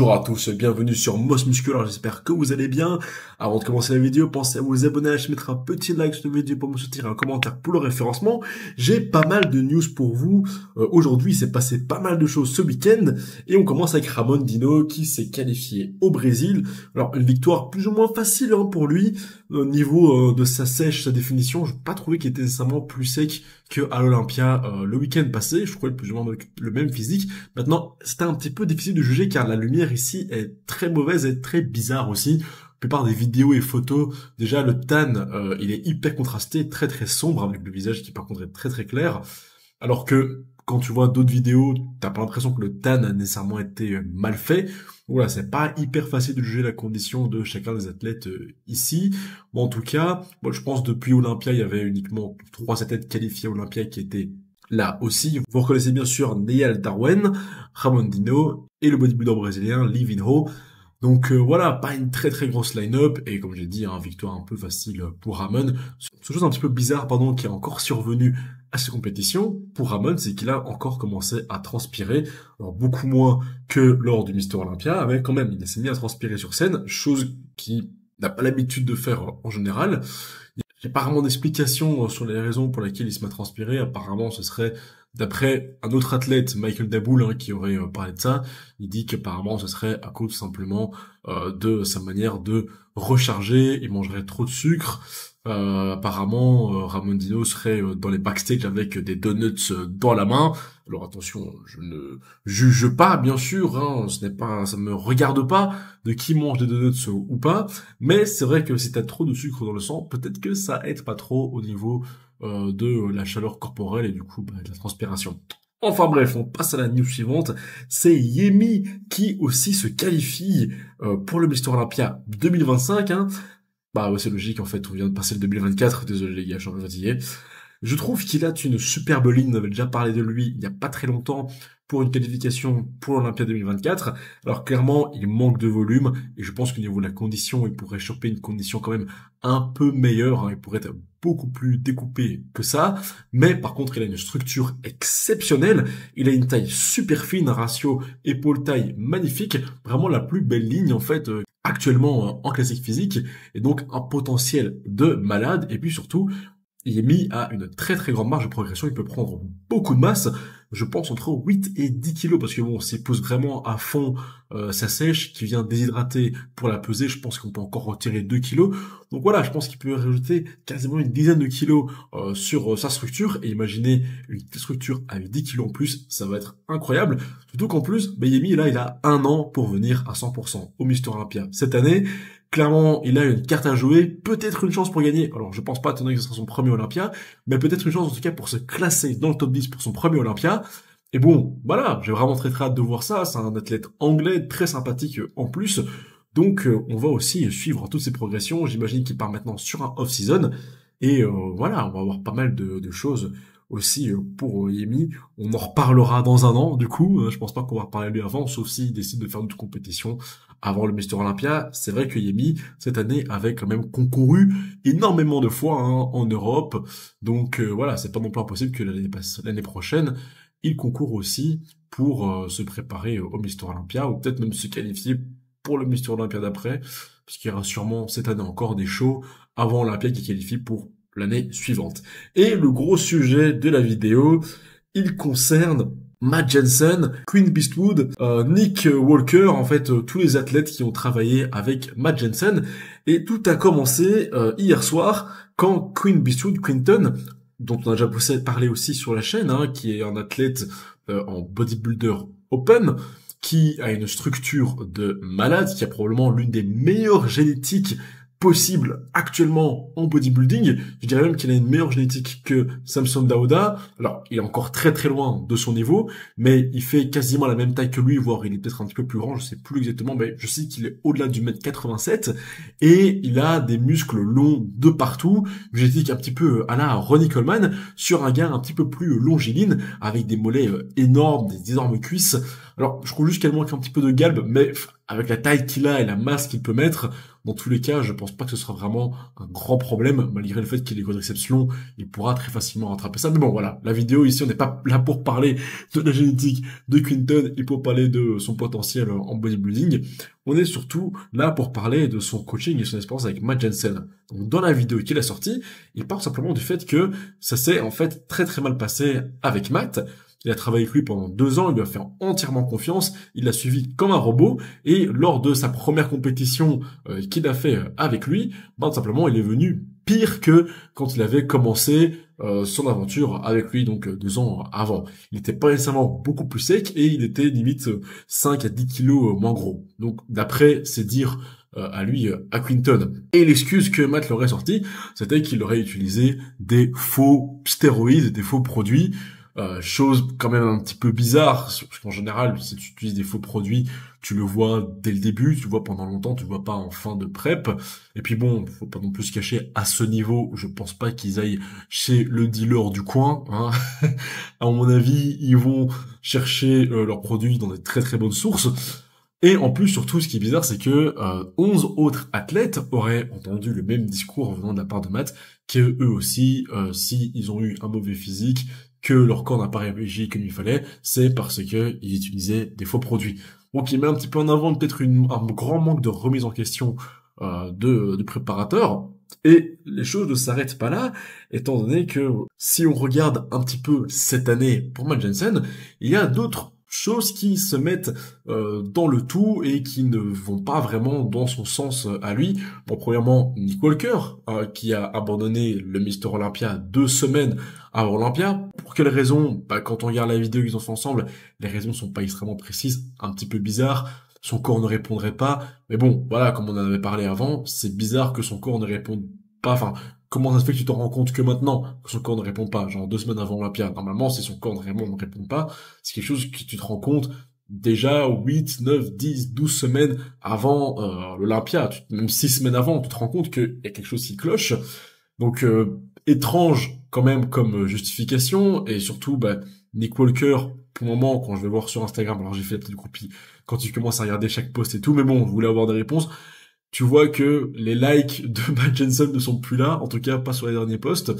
Bonjour à tous, bienvenue sur Moss Musculaire, j'espère que vous allez bien. Avant de commencer la vidéo, pensez à vous abonner, à mettre un petit like sur la vidéo pour me soutenir et un commentaire pour le référencement. J'ai pas mal de news pour vous. Aujourd'hui, il s'est passé pas mal de choses ce week-end et on commence avec Ramon Dino qui s'est qualifié au Brésil. Alors, une victoire plus ou moins facile pour lui. Au niveau de sa sèche, sa définition, je n'ai pas trouvé qu'il était nécessairement plus sec qu'à l'Olympia le week-end passé. Je trouvais plus ou moins le même physique. Maintenant, c'était un petit peu difficile de juger car la lumière ici est très mauvaise et très bizarre aussi. La plupart des vidéos et photos, déjà le tan, il est hyper contrasté, très très sombre avec le visage qui par contre est très très clair. Alors que quand tu vois d'autres vidéos, t'as pas l'impression que le tan a nécessairement été mal fait. Voilà, c'est pas hyper facile de juger la condition de chacun des athlètes ici. Bon, en tout cas, moi je pense depuis Olympia, il y avait uniquement 3 athlètes qualifiés à Olympia qui étaient là aussi. Vous reconnaissez bien sûr Neil Darwen, Ramon Dino et le bodybuilder brésilien Lee Vinho. Donc voilà, pas une très très grosse line-up, et comme j'ai dit, victoire un peu facile pour Ramon. Cette chose un petit peu bizarre, qui est encore survenue à ces compétitions, pour Ramon, c'est qu'il a encore commencé à transpirer, alors beaucoup moins que lors du Mister Olympia, mais quand même, il s'est mis à transpirer sur scène, chose qu'il n'a pas l'habitude de faire en général. Il n'y a pas vraiment d'explication sur les raisons pour lesquelles il se met à transpirer. Apparemment, ce serait, d'après un autre athlète, Michael Daboul, qui aurait parlé de ça, il dit qu'apparemment ce serait à cause simplement de sa manière de recharger, il mangerait trop de sucre. Apparemment, Ramon Dino serait dans les backstage avec des donuts dans la main. Alors attention, je ne juge pas, bien sûr, ça me regarde pas de qui mange des donuts ou pas, mais c'est vrai que si t'as trop de sucre dans le sang, peut-être que ça aide pas trop au niveau de la chaleur corporelle et du coup de la transpiration. Enfin bref, on passe à la news suivante. C'est Yemi qui aussi se qualifie pour le Mister Olympia 2025. Bah ouais, c'est logique, en fait, on vient de passer le 2024, désolé les gars, je suis un peu fatigué. Je trouve qu'il a une superbe ligne, on avait déjà parlé de lui il n'y a pas très longtemps pour une qualification pour l'Olympia 2024. Alors clairement, il manque de volume, et je pense qu'au niveau de la condition, il pourrait choper une condition quand même un peu meilleure, il pourrait être beaucoup plus découpé que ça, mais par contre, il a une structure exceptionnelle, il a une taille super fine, un ratio épaule-taille magnifique, vraiment la plus belle ligne en fait, actuellement en classique physique, et donc un potentiel de malade, et puis surtout, Yemi a une très très grande marge de progression, il peut prendre beaucoup de masse, je pense entre 8 et 10 kilos, parce que bon, s'il pousse vraiment à fond sa sèche, qui vient déshydrater pour la peser, je pense qu'on peut encore retirer 2 kilos, donc voilà, je pense qu'il peut rajouter quasiment une dizaine de kilos sur sa structure, et imaginez une structure avec 10 kilos en plus, ça va être incroyable, surtout qu'en plus, Yemi là, il a 1 an pour venir à 100% au Mister Olympia cette année. Clairement, il a une carte à jouer, peut-être une chance pour gagner. Alors, je pense pas, étant donné que ce sera son premier Olympia, mais peut-être une chance, en tout cas, pour se classer dans le top 10 pour son premier Olympia. Et bon, voilà, j'ai vraiment très très hâte de voir ça. C'est un athlète anglais, très sympathique en plus. Donc, on va aussi suivre toutes ses progressions. J'imagine qu'il part maintenant sur un off-season. Et voilà, on va avoir pas mal de choses aussi pour Yemi. On en reparlera dans 1 an, du coup. Je pense pas qu'on va reparler de lui avant, sauf s'il décide de faire une compétition avant le Mister Olympia. C'est vrai que Yemi, cette année, avait quand même concouru énormément de fois en Europe. Donc voilà, c'est pas non plus impossible que l'année prochaine, il concourt aussi pour se préparer au Mister Olympia, ou peut-être même se qualifier pour le Mister Olympia d'après, parce qu'il y aura sûrement cette année encore des shows avant Olympia qui qualifient pour l'année suivante. Et le gros sujet de la vidéo, il concerne Matt Jensen, Quinn Beastwood, Nick Walker, en fait, tous les athlètes qui ont travaillé avec Matt Jensen. Et tout a commencé hier soir quand Quinn Beastwood, Quinton, dont on a déjà parlé aussi sur la chaîne, qui est un athlète en bodybuilder open, qui a une structure de malade, qui a probablement l'une des meilleures génétiques possible actuellement en bodybuilding. Je dirais même qu'il a une meilleure génétique que Samson Dauda. Alors, il est encore très très loin de son niveau, mais il fait quasiment la même taille que lui, voire il est peut-être un petit peu plus grand, je sais plus exactement, mais je sais qu'il est au-delà du 1m87, et il a des muscles longs de partout, une génétique un petit peu à la Ronnie Coleman, sur un gars un petit peu plus longiligne, avec des mollets énormes, des énormes cuisses. Alors, je trouve juste qu'elle manque un petit peu de galbe, mais avec la taille qu'il a et la masse qu'il peut mettre, dans tous les cas, je pense pas que ce sera vraiment un grand problème, malgré le fait qu'il ait des quadriceps longs, il pourra très facilement rattraper ça. Mais bon, voilà, la vidéo ici, on n'est pas là pour parler de la génétique de Quinton et pour parler de son potentiel en bodybuilding. On est surtout là pour parler de son coaching et son expérience avec Matt Jensen. Donc, dans la vidéo qu'il a sortie, il parle simplement du fait que ça s'est en fait très très mal passé avec Matt. Il a travaillé avec lui pendant 2 ans, il lui a fait entièrement confiance, il l'a suivi comme un robot, et lors de sa première compétition qu'il a fait avec lui, simplement il est venu pire que quand il avait commencé son aventure avec lui, donc 2 ans avant. Il n'était pas nécessairement beaucoup plus sec, et il était limite 5 à 10 kilos moins gros. Donc d'après ses dires à lui, à Quinton. Et l'excuse que Matt leur aurait sorti, c'était qu'il aurait utilisé des faux stéroïdes, des faux produits, chose quand même un petit peu bizarre, parce qu'en général, si tu utilises des faux produits, tu le vois dès le début, tu le vois pendant longtemps, tu le vois pas en fin de prep. Et puis bon, faut pas non plus se cacher, à ce niveau, je pense pas qu'ils aillent chez le dealer du coin, hein. À mon avis, ils vont chercher leurs produits dans des très très bonnes sources. Et en plus, surtout, ce qui est bizarre, c'est que 11 autres athlètes auraient entendu le même discours venant de la part de Matt, que eux aussi, si ils ont eu un mauvais physique, que leur corps n'a pas réagi comme il fallait, c'est parce que ils utilisaient des faux produits. Donc il met un petit peu en avant peut-être un grand manque de remise en question de préparateurs. Et les choses ne s'arrêtent pas là, étant donné que si on regarde un petit peu cette année pour Matt Jensen, il y a d'autres choses qui se mettent dans le tout et qui ne vont pas vraiment dans son sens à lui. Bon, premièrement, Nick Walker, qui a abandonné le Mister Olympia 2 semaines avant Olympia. Pour quelles raisons? Quand on regarde la vidéo qu'ils ont fait ensemble, les raisons sont pas extrêmement précises, un petit peu bizarres. Son corps ne répondrait pas. Mais bon, voilà, comme on en avait parlé avant, c'est bizarre que son corps ne réponde pas. Enfin, comment ça se fait que tu te rends compte que maintenant que son corps ne répond pas? Genre 2 semaines avant Olympia. Normalement, si son corps ne répond pas, c'est quelque chose que tu te rends compte déjà 8, 9, 10, 12 semaines avant l'Olympia. Même 6 semaines avant, tu te rends compte qu'il y a quelque chose qui cloche. Donc, étrange quand même comme justification. Et surtout, Nick Walker, pour le moment, quand je vais voir sur Instagram, alors j'ai fait la petite groupie, quand tu commences à regarder chaque post et tout, mais bon, je voulais avoir des réponses. Tu vois que les likes de Matt Jensen ne sont plus là, en tout cas pas sur les derniers posts.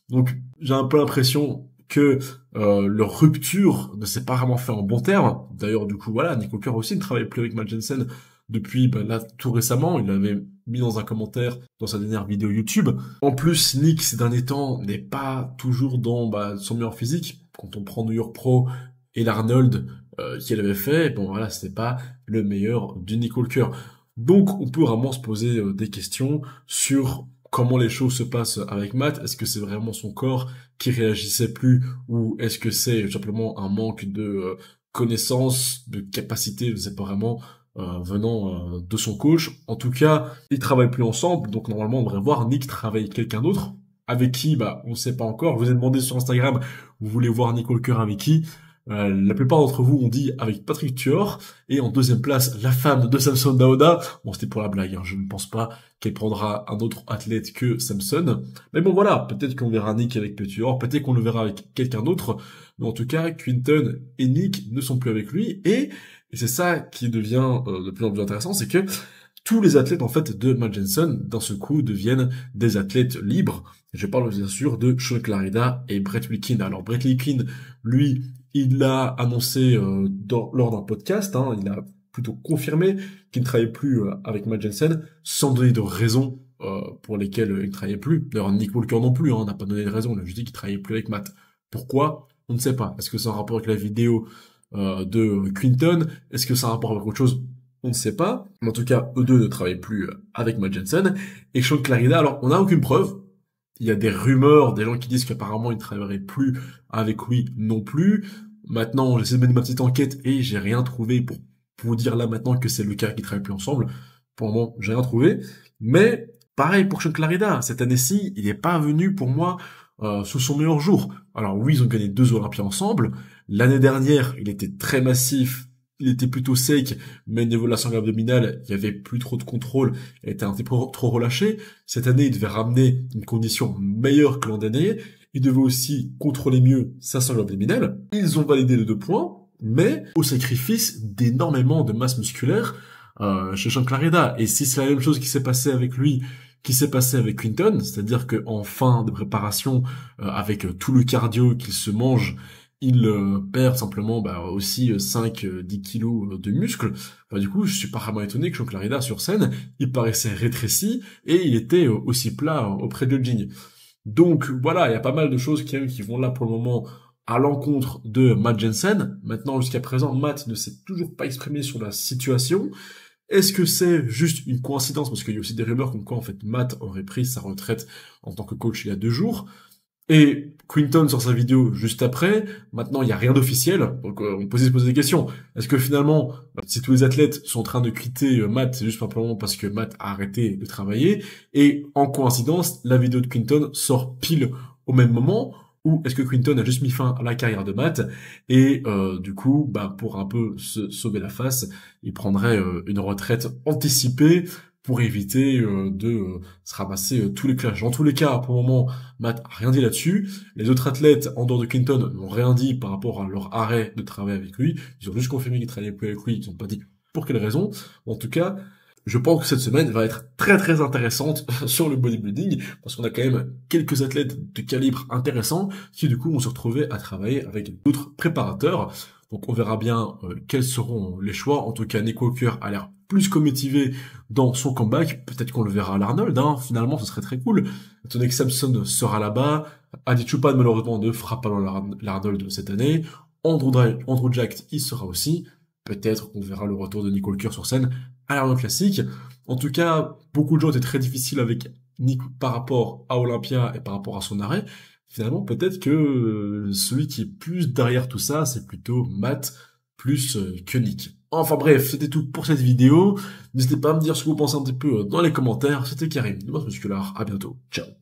Donc j'ai un peu l'impression que leur rupture ne s'est pas vraiment fait en bon terme. D'ailleurs, du coup, voilà, Nick Walker aussi ne travaille plus avec Matt Jensen depuis là tout récemment. Il l'avait mis dans un commentaire dans sa dernière vidéo YouTube. En plus, Nick, ces derniers temps, n'est pas toujours dans son meilleur physique. Quand on prend New York Pro et l'Arnold qu'il avait fait, bon voilà, c'était pas le meilleur du Nick Walker. Donc, on peut vraiment se poser des questions sur comment les choses se passent avec Matt. Est-ce que c'est vraiment son corps qui réagissait plus, ou est-ce que c'est simplement un manque de connaissances, de capacité, je sais pas vraiment, venant de son coach. En tout cas, ils travaillent plus ensemble, donc normalement on devrait voir Nick travailler avec quelqu'un d'autre. Avec qui, on ne sait pas encore. Je vous ai demandé sur Instagram, vous voulez voir Nick Walker avec qui? La plupart d'entre vous ont dit avec Patrick Tuor, et en deuxième place, la femme de Samson Dauda. Bon, c'était pour la blague, hein. Je ne pense pas qu'elle prendra un autre athlète que Samson. Mais bon, voilà, peut-être qu'on verra Nick avec Tuor, peut-être qu'on le verra avec quelqu'un d'autre. Mais en tout cas, Quinton et Nick ne sont plus avec lui, et c'est ça qui devient de plus en plus intéressant, c'est que tous les athlètes en fait de Matt Jensen d'un seul coup deviennent des athlètes libres. Je parle bien sûr de Sean Clarida et Brett Wilkin. Alors Brett Wilkin, lui, il l'a annoncé lors d'un podcast, hein, il a plutôt confirmé qu'il ne travaillait plus avec Matt Jensen, sans donner de raison pour lesquelles il ne travaillait plus. D'ailleurs Nick Walker non plus, hein, n'a pas donné de raison, il a juste dit qu'il travaillait plus avec Matt. Pourquoi? On ne sait pas. Est-ce que c'est un rapport avec la vidéo de Quinton? Est-ce que c'est un rapport avec autre chose? On ne sait pas. Mais en tout cas, eux deux ne travaillent plus avec Matt Jensen. Et Sean Clarida, alors on n'a aucune preuve. Il y a des rumeurs, des gens qui disent qu'apparemment il ne travaillerait plus avec lui non plus. Maintenant, j'essaie de mener ma petite enquête et j'ai rien trouvé pour vous dire là maintenant que c'est le cas qu'ils travaillent plus ensemble. Pour le moment, j'ai rien trouvé. Mais pareil pour Sean Clarida, cette année-ci, il n'est pas venu pour moi sous son meilleur jour. Alors oui, ils ont gagné 2 Olympiades ensemble. L'année dernière, il était très massif. Il était plutôt sec, mais au niveau de la sangle abdominale, il y avait plus trop de contrôle, il était un petit peu trop relâché. Cette année, il devait ramener une condition meilleure que l'an dernier. Il devait aussi contrôler mieux sa sangle abdominale. Ils ont validé les 2 points. mais au sacrifice d'énormément de masse musculaire chez Sean Clarida. Et si c'est la même chose qui s'est passé avec lui, qui s'est passé avec Quinton, c'est-à-dire qu'en fin de préparation, avec tout le cardio qu'il se mange, il perd simplement aussi 5-10 kilos de muscles, du coup je suis pas vraiment étonné que Sean Clarida sur scène, il paraissait rétréci et il était aussi plat auprès de Jing. Donc voilà, il y a pas mal de choses qui vont là pour le moment à l'encontre de Matt Jensen. Maintenant, jusqu'à présent, Matt ne s'est toujours pas exprimé sur la situation. Est-ce que c'est juste une coïncidence? Parce qu'il y a aussi des rumeurs comme quoi, en fait, Matt aurait pris sa retraite en tant que coach il y a 2 jours. Et Quinton sort sa vidéo juste après. Maintenant, il n'y a rien d'officiel. Donc, on peut se poser des questions. Est-ce que finalement, si tous les athlètes sont en train de quitter Matt, c'est juste simplement parce que Matt a arrêté de travailler? Et en coïncidence, la vidéo de Quinton sort pile au même moment? Ou est-ce que Quinton a juste mis fin à la carrière de Matt et du coup, pour un peu se sauver la face, il prendrait une retraite anticipée pour éviter de se ramasser tous les clashs. Dans tous les cas, pour le moment, Matt a rien dit là-dessus. Les autres athlètes, en dehors de Quinton, n'ont rien dit par rapport à leur arrêt de travail avec lui. Ils ont juste confirmé qu'ils travaillaient plus avec lui, ils n'ont pas dit pour quelle raison. En tout cas, je pense que cette semaine va être très très intéressante sur le bodybuilding, parce qu'on a quand même quelques athlètes de calibre intéressant qui du coup vont se retrouver à travailler avec d'autres préparateurs. Donc on verra bien quels seront les choix. En tout cas, Nick Walker a l'air plus que motivé dans son comeback. Peut-être qu'on le verra à l'Arnold, finalement ce serait très cool. Étant donné que Samson sera là-bas, Adi Chupan malheureusement ne fera pas dans l'Arnold cette année. Andrew Jack y sera aussi. Peut-être qu'on verra le retour de Nick Walker sur scène à l'Arnold classique. En tout cas, beaucoup de gens étaient très difficiles avec Nick par rapport à Olympia et par rapport à son arrêt. Finalement, peut-être que celui qui est plus derrière tout ça, c'est plutôt Matt plus que Nick. Enfin bref, c'était tout pour cette vidéo. N'hésitez pas à me dire ce que vous pensez un petit peu dans les commentaires. C'était Karim de Masse Musculaire. À bientôt. Ciao.